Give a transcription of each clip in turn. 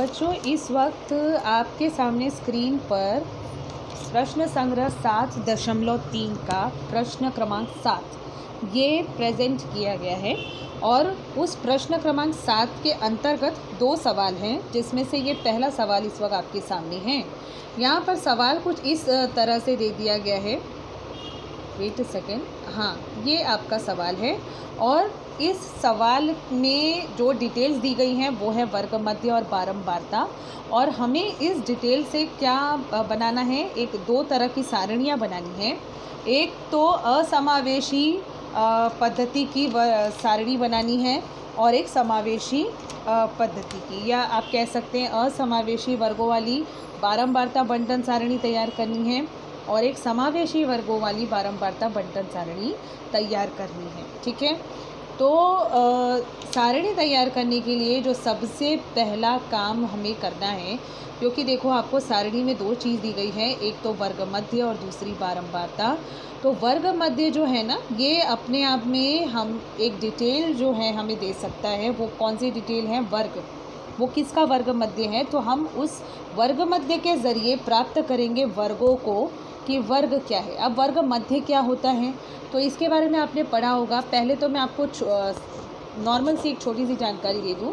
बच्चों इस वक्त आपके सामने स्क्रीन पर प्रश्न संग्रह 7.3 का प्रश्न क्रमांक 7 ये प्रेजेंट किया गया है और उस प्रश्न क्रमांक 7 के अंतर्गत 2 सवाल हैं, जिसमें से ये पहला सवाल इस वक्त आपके सामने है। यहाँ पर सवाल कुछ इस तरह से दे दिया गया है। Wait a second. हाँ, ये आपका सवाल है और इस सवाल में जो डिटेल्स दी गई हैं वो है वर्ग मध्य और बारंबारता। और हमें इस डिटेल से क्या बनाना है, एक 2 तरह की सारणियाँ बनानी है। एक तो असमावेशी पद्धति की सारणी बनानी है और एक समावेशी पद्धति की, या आप कह सकते हैं असमावेशी वर्गों वाली बारंबारता बंटन सारणी तैयार करनी है और एक समावेशी वर्गों वाली बारंबारता बंटन सारणी तैयार करनी है। ठीक है, तो सारणी तैयार करने के लिए जो सबसे पहला काम हमें करना है, क्योंकि देखो आपको सारणी में 2 चीज़ दी गई है, एक तो वर्ग मध्य और दूसरी बारंबारता। तो वर्ग मध्य जो है ना, ये अपने आप में हम एक डिटेल जो है हमें दे सकता है। वो कौन सी डिटेल है? वर्ग। वो किसका वर्ग मध्य है? तो हम उस वर्ग मध्य के ज़रिए प्राप्त करेंगे वर्गों को कि वर्ग क्या है। अब वर्ग मध्य क्या होता है तो इसके बारे में आपने पढ़ा होगा। पहले तो मैं आपको नॉर्मल सी एक छोटी सी जानकारी दे दूँ।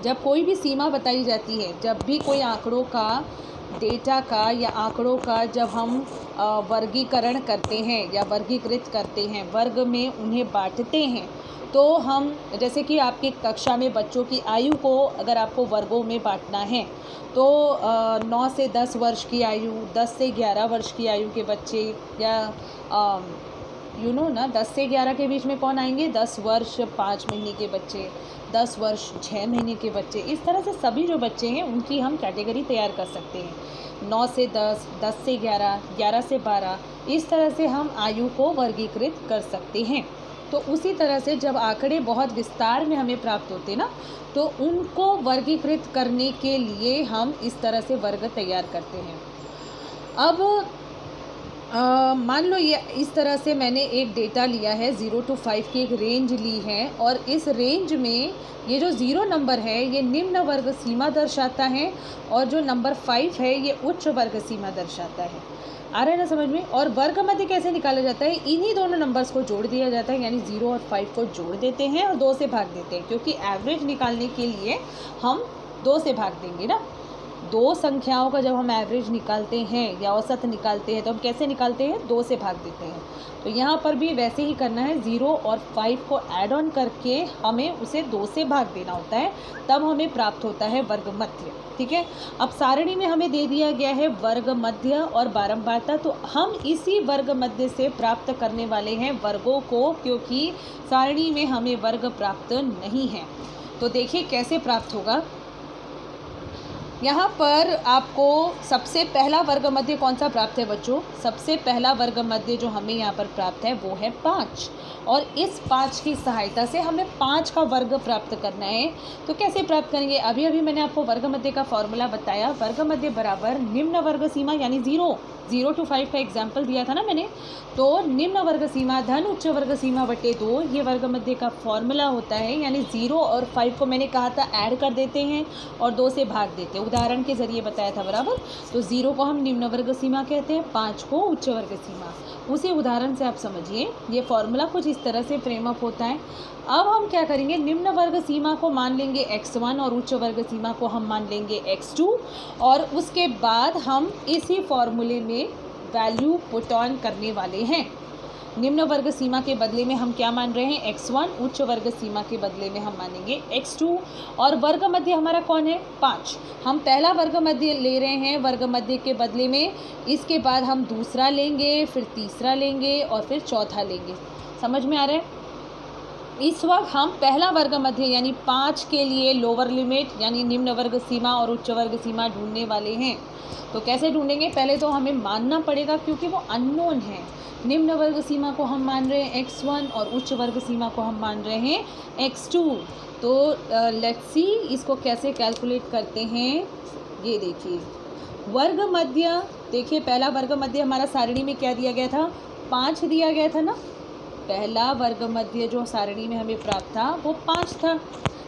जब कोई भी सीमा बताई जाती है, जब भी कोई आंकड़ों का, डेटा का या आंकड़ों का जब हम वर्गीकरण करते हैं या वर्गीकृत करते हैं, वर्ग में उन्हें बांटते हैं, तो हम जैसे कि आपकी कक्षा में बच्चों की आयु को अगर आपको वर्गों में बांटना है तो 9 से 10 वर्ष की आयु, 10 से 11 वर्ष की आयु के बच्चे, या ना 10 से 11 के बीच में कौन आएंगे? 10 वर्ष 5 महीने के बच्चे, 10 वर्ष 6 महीने के बच्चे। इस तरह से सभी जो बच्चे हैं उनकी हम कैटेगरी तैयार कर सकते हैं। 9 से 10, 10 से 11, 11 से 12, इस तरह से हम आयु को वर्गीकृत कर सकते हैं। तो उसी तरह से जब आंकड़े बहुत विस्तार में हमें प्राप्त होते ना, तो उनको वर्गीकृत करने के लिए हम इस तरह से वर्ग तैयार करते हैं। अब मान लो ये इस तरह से मैंने एक डेटा लिया है, 0 to 5 की एक रेंज ली है और इस रेंज में ये जो 0 नंबर है ये निम्न वर्ग सीमा दर्शाता है और जो नंबर 5 है ये उच्च वर्ग सीमा दर्शाता है। आ रहा है ना समझ में? और वर्ग मध्य कैसे निकाला जाता है? इन्हीं दोनों नंबर्स को जोड़ दिया जाता है, यानी 0 और 5 को जोड़ देते हैं और 2 से भाग देते हैं, क्योंकि एवरेज निकालने के लिए हम 2 से भाग देंगे ना। 2 संख्याओं का जब हम एवरेज निकालते हैं या औसत निकालते हैं तो हम कैसे निकालते हैं? 2 से भाग देते हैं। तो यहाँ पर भी वैसे ही करना है, 0 और 5 को ऐड ऑन करके हमें उसे 2 से भाग देना होता है, तब हमें प्राप्त होता है वर्ग मध्य। ठीक है, अब सारणी में हमें दे दिया गया है वर्ग मध्य और बारंबारता, तो हम इसी वर्ग मध्य से प्राप्त करने वाले हैं वर्गों को, क्योंकि सारणी में हमें वर्ग प्राप्त नहीं है। तो देखिए कैसे प्राप्त होगा। यहाँ पर आपको सबसे पहला वर्ग मध्य कौन सा प्राप्त है बच्चों? सबसे पहला वर्ग मध्य जो हमें यहाँ पर प्राप्त है वो है 5, और इस 5 की सहायता से हमें 5 का वर्ग प्राप्त करना है। तो कैसे प्राप्त करेंगे? अभी अभी मैंने आपको वर्ग मध्य का फॉर्मूला बताया। वर्ग मध्य बराबर निम्न वर्ग सीमा, यानी 0 to 5 का एग्जाम्पल दिया था ना मैंने, तो निम्न वर्ग सीमा धन उच्च वर्ग सीमा बटे 2, ये वर्ग मध्य का फॉर्मूला होता है। यानी 0 और 5 को मैंने कहा था ऐड कर देते हैं और 2 से भाग देते हैं, उदाहरण के जरिए बताया था बराबर। तो 0 को हम निम्न वर्ग सीमा कहते हैं, 5 को उच्च वर्ग सीमा। उसी उदाहरण से आप समझिए, ये फॉर्मूला कुछ इस तरह से फ्रेम अप होता है। अब हम क्या करेंगे? निम्न वर्ग सीमा को मान लेंगे x1 और उच्च वर्ग सीमा को हम मान लेंगे x2, और उसके बाद हम इसी फॉर्मूले में वैल्यू पुट ऑन करने वाले हैं। निम्न वर्ग सीमा के बदले में हम क्या मान रहे हैं? x1, उच्च वर्ग सीमा के बदले में हम मानेंगे x2, और वर्ग मध्य हमारा कौन है? 5। हम पहला वर्ग मध्य ले रहे हैं वर्ग मध्य के बदले में, इसके बाद हम दूसरा लेंगे, फिर तीसरा लेंगे और फिर चौथा लेंगे। समझ में आ रहा है? इस वक्त हम पहला वर्ग मध्य यानी 5 के लिए लोअर लिमिट यानी निम्न वर्ग सीमा और उच्च वर्ग सीमा ढूंढने वाले हैं। तो कैसे ढूंढेंगे? पहले तो हमें मानना पड़ेगा, क्योंकि वो अननोन है। निम्न वर्ग सीमा को हम मान रहे हैं x1 और उच्च वर्ग सीमा को हम मान रहे हैं x2। तो लेट्स सी इसको कैसे कैलकुलेट करते हैं। ये देखिए वर्ग मध्य, देखिए पहला वर्ग मध्य हमारा सारणी में क्या दिया गया था? 5 दिया गया था ना। पहला वर्ग मध्य जो सारणी में हमें प्राप्त था वो 5 था।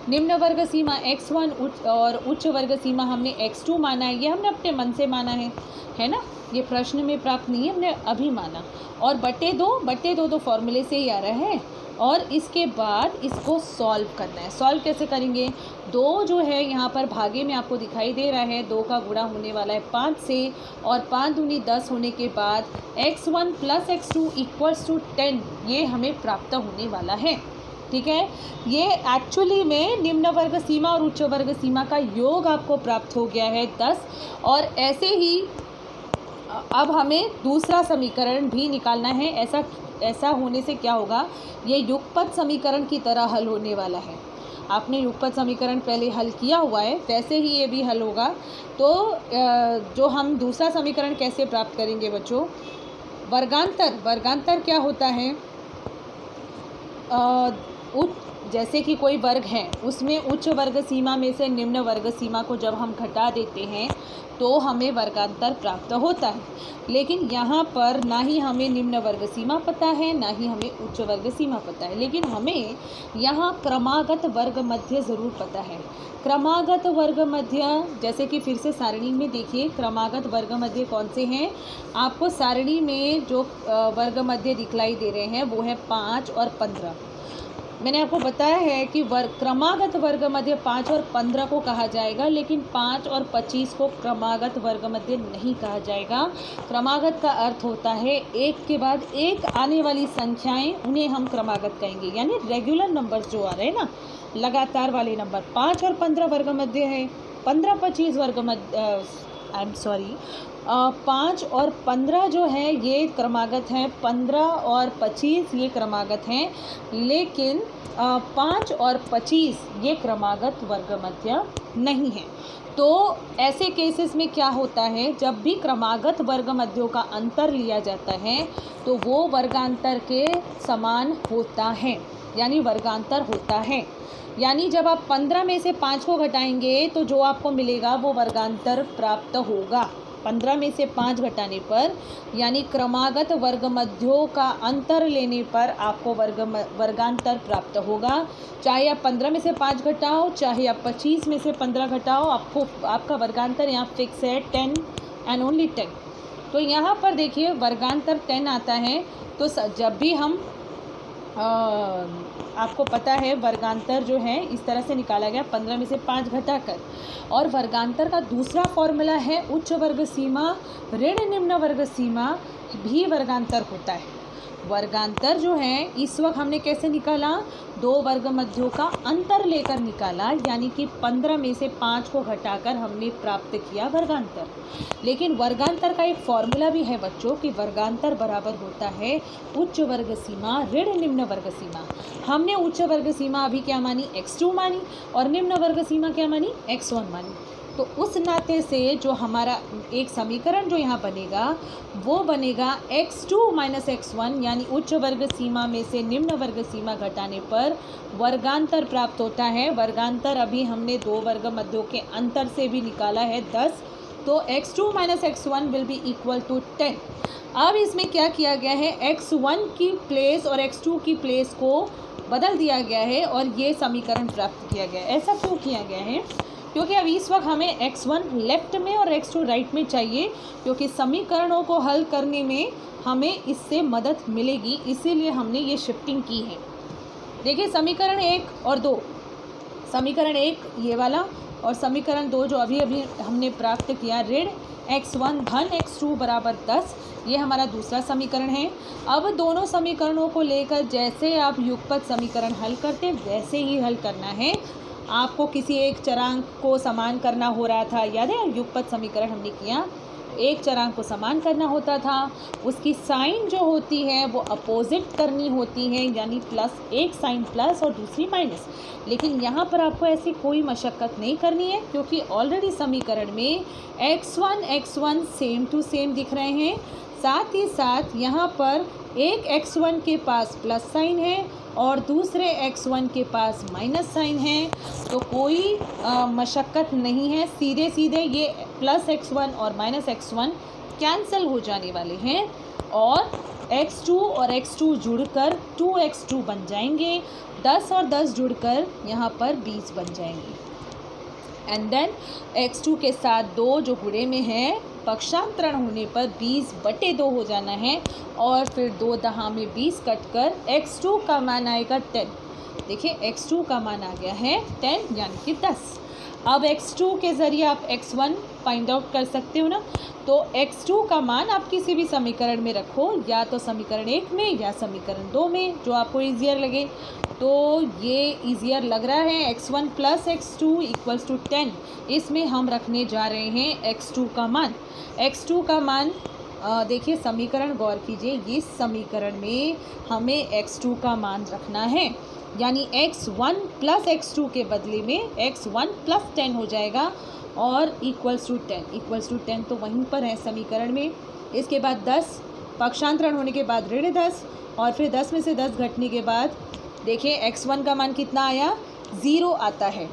निम्न वर्ग सीमा x1 और उच्च वर्ग सीमा हमने x2 माना है, ये हमने अपने मन से माना है ना, ये प्रश्न में प्राप्त नहीं है, हमने अभी माना। और बटे दो तो फॉर्मूले से ही आ रहा है। और इसके बाद इसको सॉल्व करना है। सॉल्व कैसे करेंगे? 2 जो है यहाँ पर भागे में आपको दिखाई दे रहा है, 2 का गुणा होने वाला है 5 से, और 5 दूनी 10 होने के बाद x1 + x2 = 10 ये हमें प्राप्त होने वाला है। ठीक है, ये एक्चुअली में निम्न वर्ग सीमा और उच्च वर्ग सीमा का योग आपको प्राप्त हो गया है 10। और ऐसे ही अब हमें दूसरा समीकरण भी निकालना है। ऐसा होने से क्या होगा, ये युगपत समीकरण की तरह हल होने वाला है। आपने युगपत समीकरण पहले हल किया हुआ है, वैसे ही ये भी हल होगा। तो जो हम दूसरा समीकरण कैसे प्राप्त करेंगे बच्चों? वर्गांतर क्या होता है? जैसे कि कोई वर्ग है, उसमें उच्च वर्ग सीमा में से निम्न वर्ग सीमा को जब हम घटा देते हैं तो हमें वर्गांतर प्राप्त होता है। लेकिन यहाँ पर ना ही हमें निम्न वर्ग सीमा पता है, ना ही हमें उच्च वर्ग सीमा पता है, लेकिन हमें यहाँ क्रमागत वर्ग मध्य ज़रूर पता है। क्रमागत वर्ग मध्य, जैसे कि फिर से सारणी में देखिए, क्रमागत वर्ग मध्य कौन से हैं? आपको सारणी में जो वर्ग मध्य दिखलाई दे रहे हैं वो है 5 और 15। मैंने आपको बताया है कि क्रमागत वर्ग मध्य 5 और 15 को कहा जाएगा, लेकिन 5 और 25 को क्रमागत वर्ग मध्य नहीं कहा जाएगा। क्रमागत का अर्थ होता है एक के बाद एक आने वाली संख्याएं, उन्हें हम क्रमागत कहेंगे। यानी रेगुलर नंबर्स जो आ रहे हैं ना, लगातार वाले नंबर। 5 और 15 वर्ग मध्य है, 15-25 वर्ग मध्य, 5 और 15 जो है ये क्रमागत हैं, 15 और 25 ये क्रमागत हैं, लेकिन 5 और 25 ये क्रमागत वर्ग मध्य नहीं है। तो ऐसे केसेस में क्या होता है, जब भी क्रमागत वर्ग मध्यों का अंतर लिया जाता है तो वो वर्गांतर के समान होता है, यानी वर्गांतर होता है। यानी जब आप 15 में से 5 को घटाएंगे तो जो आपको मिलेगा वो वर्गांतर प्राप्त होगा। 15 में से 5 घटाने पर, यानी क्रमागत वर्ग मध्यों का अंतर लेने पर आपको वर्गांतर प्राप्त होगा। चाहे आप 15 में से 5 घटाओ, चाहे आप 25 में से 15 घटाओ, आपका वर्गांतर यहाँ फिक्स है 10 एंड ओनली 10। तो यहाँ पर देखिए वर्गांतर 10 आता है। तो जब भी हम आपको पता है वर्गांतर जो है इस तरह से निकाला गया, 15 में से 5 घटाकर। और वर्गांतर का दूसरा फॉर्मूला है उच्च वर्ग सीमा ऋण निम्न वर्ग सीमा भी वर्गांतर होता है। वर्गांतर जो है इस वक्त हमने कैसे निकाला? 2 वर्ग मध्यों का अंतर लेकर निकाला, यानी कि 15 में से 5 को घटाकर हमने प्राप्त किया वर्गांतर। लेकिन वर्गांतर का एक फॉर्मूला भी है बच्चों कि वर्गांतर बराबर होता है उच्च वर्ग सीमा ऋण निम्न वर्ग सीमा। हमने उच्च वर्ग सीमा अभी क्या मानी? x2 मानी, और निम्न वर्ग सीमा क्या मानी? x1 मानी। तो उस नाते से जो हमारा एक समीकरण जो यहाँ बनेगा वो बनेगा x2 - x1, यानी उच्च वर्ग सीमा में से निम्न वर्ग सीमा घटाने पर वर्गांतर प्राप्त होता है। वर्गांतर अभी हमने 2 वर्ग मध्यों के अंतर से भी निकाला है 10। तो x2 - x1 will be equal to 10। अब इसमें क्या किया गया है, x1 की प्लेस और x2 की प्लेस को बदल दिया गया है और ये समीकरण प्राप्त किया गया है। ऐसा क्यों किया गया है? क्योंकि अब इस वक्त हमें x1 लेफ्ट में और x2 राइट में चाहिए, क्योंकि समीकरणों को हल करने में हमें इससे मदद मिलेगी, इसीलिए हमने ये शिफ्टिंग की है। देखिए समीकरण 1 और 2, समीकरण 1 ये वाला और समीकरण 2 जो अभी अभी हमने प्राप्त किया, ऋण x1 धन x2 बराबर 10, ये हमारा दूसरा समीकरण है। अब दोनों समीकरणों को लेकर जैसे आप युगपत समीकरण हल करते वैसे ही हल करना है। आपको किसी एक चरांक को समान करना हो रहा था, याद है? युगपत समीकरण हमने किया, एक चरांक को समान करना होता था, उसकी साइन जो होती है वो अपोजिट करनी होती है, यानी प्लस, एक साइन प्लस और दूसरी माइनस। लेकिन यहाँ पर आपको ऐसी कोई मशक्क़त नहीं करनी है, क्योंकि ऑलरेडी समीकरण में x1 सेम टू सेम दिख रहे हैं। साथ ही साथ यहाँ पर एक x1 के पास प्लस साइन है और दूसरे x1 के पास माइनस साइन है, तो कोई मशक्क़त नहीं है। सीधे सीधे ये प्लस x1 और माइनस x1 कैंसिल हो जाने वाले हैं। और x2 और x2 जुड़कर 2x2 बन जाएंगे। 10 और 10 जुड़कर यहाँ पर 20 बन जाएंगे। एंड देन x2 के साथ 2 जो गुणे में है, पक्षांतरण होने पर 20/2 हो जाना है और फिर 2 दहा में 20 कटकर x2 का मान आएगा 10। देखिए x2 का मान आ गया है 10 यानी कि 10। अब x2 के ज़रिए आप x1 फाइंड आउट कर सकते हो ना, तो x2 का मान आप किसी भी समीकरण में रखो, या तो समीकरण 1 में या समीकरण 2 में, जो आपको ईजियर लगे। तो ये ईजियर लग रहा है x1 + x2 = 10। इसमें हम रखने जा रहे हैं x2 का मान। x2 का मान देखिए समीकरण गौर कीजिए, इस समीकरण में हमें x2 का मान रखना है, यानी x1 + x2 के बदले में x1 + 10 हो जाएगा और =10 तो वहीं पर है समीकरण में। इसके बाद 10 पक्षांतरण होने के बाद ऋण 10 और फिर 10 में से 10 घटने के बाद देखिए x1 का मान कितना आया, 0 आता है।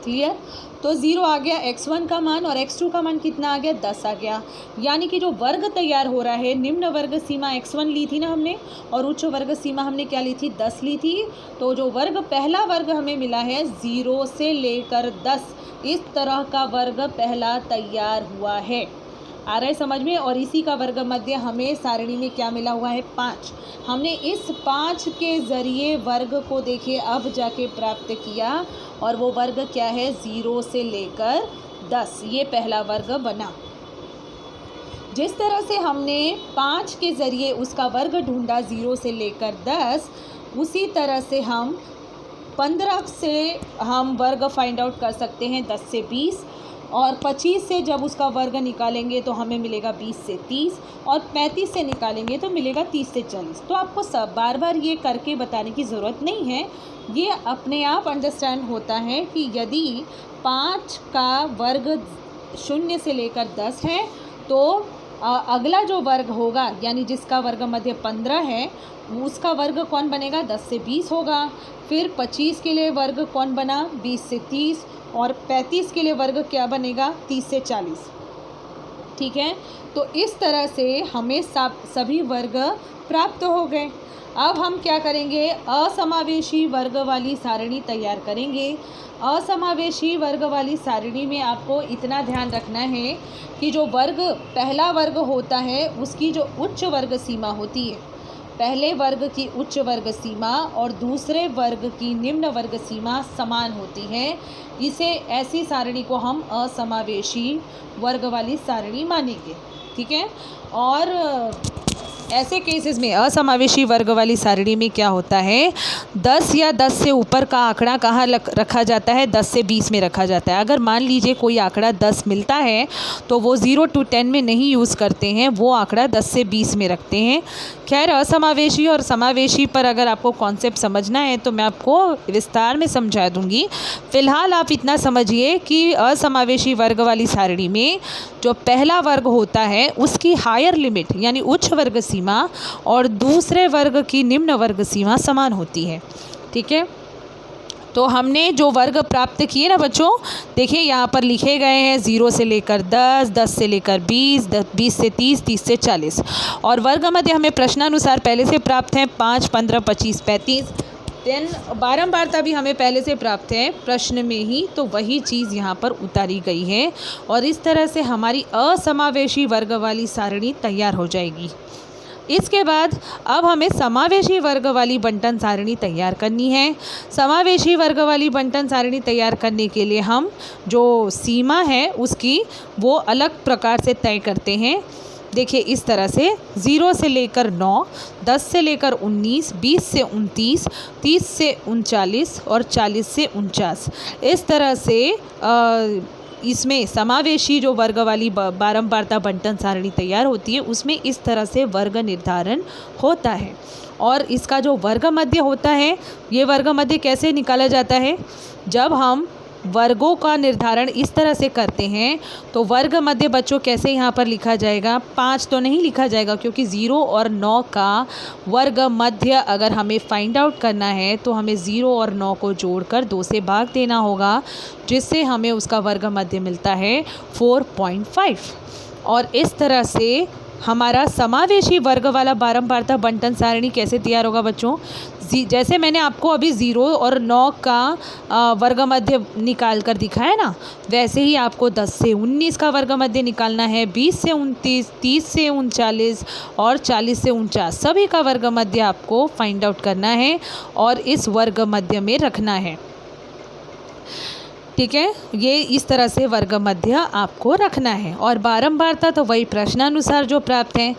क्लियर? तो 0 आ गया x1 का मान और x2 का मान कितना आ गया, 10 आ गया। यानी कि जो वर्ग तैयार हो रहा है, निम्न वर्ग सीमा x1 ली थी ना हमने और उच्च वर्ग सीमा हमने क्या ली थी, 10 ली थी। तो जो वर्ग पहला वर्ग हमें मिला है 0 से लेकर 10, इस तरह का वर्ग पहला तैयार हुआ है। आ रहा है समझ में? और इसी का वर्ग मध्य हमें सारणी में क्या मिला हुआ है, 5। हमने इस 5 के ज़रिए वर्ग को देखिए अब जाके प्राप्त किया और वो वर्ग क्या है, 0 से लेकर 10, ये पहला वर्ग बना। जिस तरह से हमने 5 के ज़रिए उसका वर्ग ढूंढा 0 से लेकर 10, उसी तरह से हम 15 से हम वर्ग फाइंड आउट कर सकते हैं 10 से 20, और 25 से जब उसका वर्ग निकालेंगे तो हमें मिलेगा 20 से 30, और 35 से निकालेंगे तो मिलेगा 30 से 40। तो आपको सब बार बार ये करके बताने की ज़रूरत नहीं है, ये अपने आप अंडरस्टैंड होता है कि यदि 5 का वर्ग 0 से लेकर 10 है तो अगला जो वर्ग होगा, यानी जिसका वर्ग मध्य 15 है, उसका वर्ग कौन बनेगा, 10 से 20 होगा। फिर 25 के लिए वर्ग कौन बना, 20 से 30, और 35 के लिए वर्ग क्या बनेगा, 30 से 40। ठीक है, तो इस तरह से हमें सभी वर्ग प्राप्त हो गए। अब हम क्या करेंगे, असमावेशी वर्ग वाली सारणी तैयार करेंगे। असमावेशी वर्ग वाली सारणी में आपको इतना ध्यान रखना है कि जो वर्ग पहला वर्ग होता है उसकी जो उच्च वर्ग सीमा होती है, पहले वर्ग की उच्च वर्ग सीमा और दूसरे वर्ग की निम्न वर्ग सीमा समान होती है। इसे ऐसी सारणी को हम असमावेशी वर्ग वाली सारणी मानेंगे। ठीक है, और ऐसे केसेस में असमावेशी वर्ग वाली सारणी में क्या होता है, 10 या 10 से ऊपर का आंकड़ा कहाँ रखा जाता है, 10 से 20 में रखा जाता है। अगर मान लीजिए कोई आंकड़ा 10 मिलता है तो वो 0 to 10 में नहीं यूज़ करते हैं, वो आंकड़ा 10 से 20 में रखते हैं। खैर, असमावेशी और समावेशी पर अगर आपको कॉन्सेप्ट समझना है तो मैं आपको विस्तार में समझा दूंगी। फ़िलहाल आप इतना समझिए कि असमावेशी वर्ग वाली सारणी में जो पहला वर्ग होता है उसकी हायर लिमिट यानी उच्च वर्ग सीमा और दूसरे वर्ग की निम्न वर्ग सीमा समान होती है। ठीक है, तो हमने जो वर्ग प्राप्त किए ना बच्चों, देखिए यहाँ पर लिखे गए हैं 0 से लेकर 10, 10 से लेकर 20, 20 से 30, 30 से 40, और वर्ग मध्य हमें प्रश्नानुसार पहले से प्राप्त हैं 5, 15, 25, 35। देन बारंबारता भी हमें पहले से प्राप्त है प्रश्न में ही, तो वही चीज़ यहाँ पर उतारी गई है और इस तरह से हमारी असमावेशी वर्ग वाली सारणी तैयार हो जाएगी। इसके बाद अब हमें समावेशी वर्ग वाली बंटन सारणी तैयार करनी है। समावेशी वर्ग वाली बंटन सारणी तैयार करने के लिए हम जो सीमा है उसकी वो अलग प्रकार से तय करते हैं। देखिए इस तरह से 0 से लेकर 9, 10 से लेकर 19, 20 से 29, 30 से 39 और 40 से 49। इस तरह से इसमें समावेशी जो वर्ग वाली बारंबारता बंटन सारणी तैयार होती है उसमें इस तरह से वर्ग निर्धारण होता है। और इसका जो वर्ग मध्य होता है, ये वर्ग मध्य कैसे निकाला जाता है, जब हम वर्गों का निर्धारण इस तरह से करते हैं तो वर्ग मध्य बच्चों कैसे यहाँ पर लिखा जाएगा, 5 तो नहीं लिखा जाएगा क्योंकि 0 और 9 का वर्ग मध्य अगर हमें फाइंड आउट करना है तो हमें 0 और 9 को जोड़कर 2 से भाग देना होगा, जिससे हमें उसका वर्ग मध्य मिलता है 4.5। और इस तरह से हमारा समावेशी वर्ग वाला बारंबारता बंटन सारणी कैसे तैयार होगा बच्चों? जैसे मैंने आपको अभी 0 और 9 का वर्ग मध्य निकाल कर दिखाया ना, वैसे ही आपको 10 से 19 का वर्ग मध्य निकालना है, 20 से 29, 30 से 39 और 40 से 49 सभी का वर्ग मध्य आपको फाइंड आउट करना है और इस वर्ग मध्य में रखना है। ठीक है, ये इस तरह से वर्ग मध्य आपको रखना है। और बारंबारता तो वही प्रश्नानुसार जो प्राप्त है,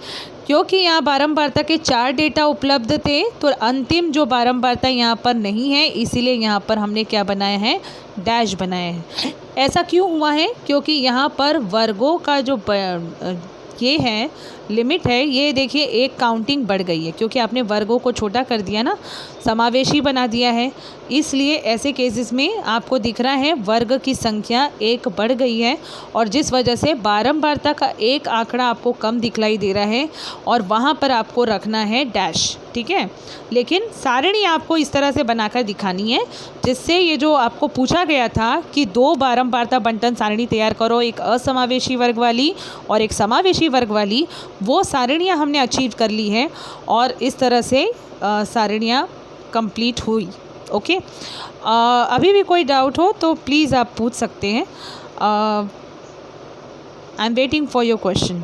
क्योंकि यहाँ बारंबारता के 4 डेटा उपलब्ध थे तो अंतिम जो बारंबारता यहाँ पर नहीं है, इसीलिए यहाँ पर हमने क्या बनाया है, डैश बनाया है। ऐसा क्यों हुआ है? क्योंकि यहाँ पर वर्गों का जो ये है लिमिट है, ये देखिए एक काउंटिंग बढ़ गई है क्योंकि आपने वर्गों को छोटा कर दिया ना, समावेशी बना दिया है, इसलिए ऐसे केसेस में आपको दिख रहा है वर्ग की संख्या 1 बढ़ गई है और जिस वजह से बारंबारता का एक आंकड़ा आपको कम दिखलाई दे रहा है और वहाँ पर आपको रखना है डैश। ठीक है, लेकिन सारणी आपको इस तरह से बनाकर दिखानी है जिससे ये जो आपको पूछा गया था कि 2 बारंबारता बंटन सारणी तैयार करो, एक असमावेशी वर्ग वाली और एक समावेशी वर्ग वाली, वो सारणियाँ हमने अचीव कर ली है और इस तरह से सारणियाँ कंप्लीट हुई। ओके, अभी भी कोई डाउट हो तो प्लीज़ आप पूछ सकते हैं। I am waiting for your question.